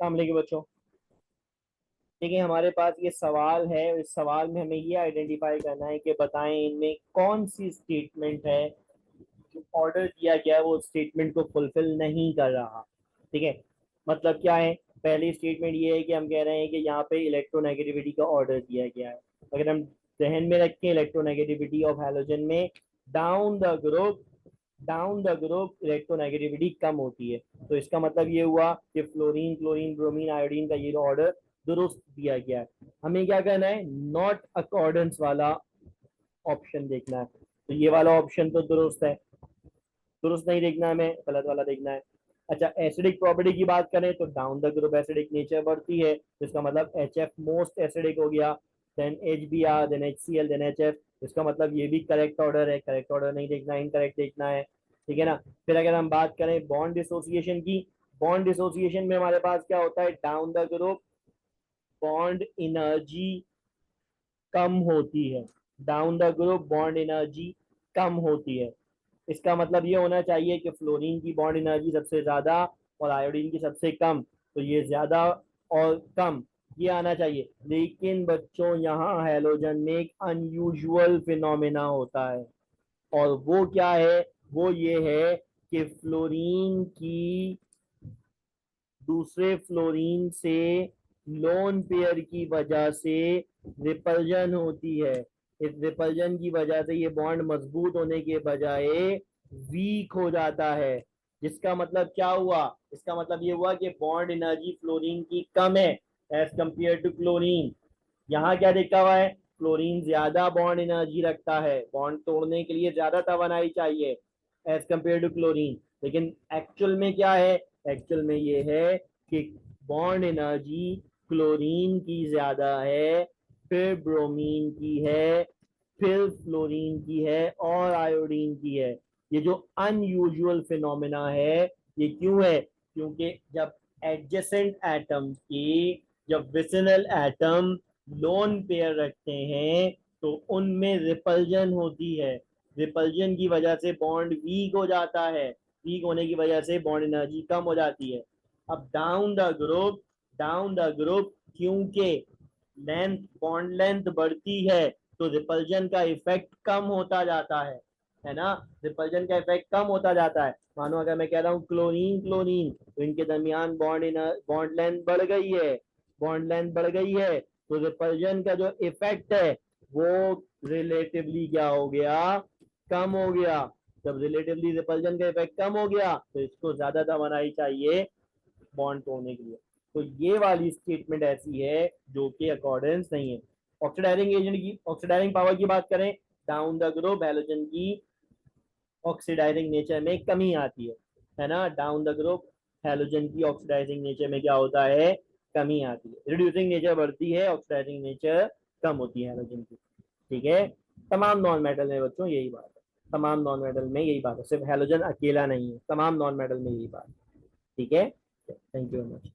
काम लेके बच्चों। ठीक है, हमारे पास ये सवाल है, इस सवाल में हमें ये आइडेंटिफाई करना है कि बताएं इनमें कौन सी स्टेटमेंट है जो ऑर्डर दिया गया है वो स्टेटमेंट को फुलफिल नहीं कर रहा। ठीक है, मतलब क्या है, पहली स्टेटमेंट ये है कि हम कह रहे हैं कि यहाँ पे इलेक्ट्रोनेगेटिविटी का ऑर्डर दिया गया है। अगर हम ध्यान में रखें इलेक्ट्रोनेगेटिविटी ऑफ हैलोजन में down the group, down the group electronegativity कम होती है। तो इसका मतलब ये हुआ कि फ्लोरीन, क्लोरीन, ब्रोमीन, आयोडीन का ये ऑर्डर दुरुस्त दिया गया है। हमें क्या करना है, नॉट अकॉर्डेंस वाला ऑप्शन देखना है। तो ये वाला ऑप्शन तो दुरुस्त है, दुरुस्त नहीं देखना है, हमें गलत वाला देखना है। अच्छा, एसिडिक प्रॉपर्टी की बात करें तो down the group acidic nature बढ़ती है, तो इसका मतलब एच एफ मोस्ट एसिडिक हो गया, then H B R, then H C L, then H F. इसका मतलब ये भी करेक्ट ऑर्डर है, करेक्ट ऑर्डर नहीं देखना, इनकरेक्ट देखना है। ठीक है ना। फिर अगर हम बात करें बॉन्ड डिसोसिएशन की, बॉन्ड डिसोसिएशन में हमारे पास क्या होता है, down the group bond energy कम होती है, down the group bond energy कम होती है। इसका मतलब ये होना चाहिए कि फ्लोरीन की बॉन्ड एनर्जी सबसे ज्यादा और आयोडीन की सबसे कम, तो ये ज्यादा और कम ये आना चाहिए। लेकिन बच्चों यहाँ हैलोजन में एक अनयूजुअल फिनोमेना होता है, और वो क्या है, वो ये है कि फ्लोरीन की दूसरे फ्लोरीन से लोन पेयर की वजह से रिपल्जन होती है। इस रिपल्जन की वजह से ये बॉन्ड मजबूत होने के बजाय वीक हो जाता है। जिसका मतलब क्या हुआ, इसका मतलब ये हुआ कि बॉन्ड एनर्जी फ्लोरीन की कम है एज कंपेयर टू क्लोरीन। यहाँ क्या देखा हुआ है, क्लोरीन ज्यादा बॉन्ड एनर्जी रखता है, बॉन्ड तोड़ने के लिए ज्यादा तवानाई चाहिए एज कंपेयर टू क्लोरीन। लेकिन एक्चुअल में क्या है, एक्चुअल में ये है कि बॉन्ड एनर्जी क्लोरीन की ज्यादा है, फिर ब्रोमीन की है, फिर फ्लोरीन की है और आयोडीन की है। ये जो अनयूजुअल फिनोमेना है, ये क्यों है, क्योंकि जब एडजेसेंट एटम की, जब विसिनल एटम लोन पेयर रखते हैं तो उनमें रिपल्जन होती है। रिपल्जन की वजह से बॉन्ड वीक हो जाता है, वीक होने की वजह से बॉन्ड एनर्जी कम हो जाती है। अब down the group, down the group क्योंकि लेंथ, बॉन्ड लेंथ बढ़ती है तो रिपल्जन का इफेक्ट कम होता जाता है ना, रिपल्जन का इफेक्ट कम होता जाता है। मानो अगर मैं कह रहा हूँ क्लोरीन क्लोरीन, तो इनके दरमियान बॉन्ड लेंथ बढ़ गई है, बॉन्ड लेंथ बढ़ गई है, तो रिपल्जन का जो इफेक्ट है वो रिलेटिवली क्या हो गया, कम हो गया। जब रिलेटिवली रिपल्जन का इफेक्ट कम हो गया तो इसको ज्यादा दवानाई चाहिए बॉन्ड तोड़ने के लिए। तो ये वाली स्टेटमेंट ऐसी है जो कि अकॉर्डेंस नहीं है। ऑक्सीडाइजिंग एजेंट की, ऑक्सीडाइजिंग पावर की बात करें, डाउन द ग्रुप हैलोजन की ऑक्सीडाइजिंग नेचर में कमी आती है ना, डाउन द ग्रुप हैलोजन की ऑक्सीडाइजिंग नेचर में क्या होता है, कमी आती है। रिड्यूसिंग नेचर बढ़ती है, ऑक्सीडाइजिंग नेचर कम होती है हैलोजन की। ठीक है, तमाम नॉन मेटल में बच्चों यही बात है, तमाम नॉन मेटल में यही बात है, सिर्फ हैलोजन अकेला नहीं है, तमाम नॉन मेटल में यही बात है। ठीक है, थैंक यू वेरी मच।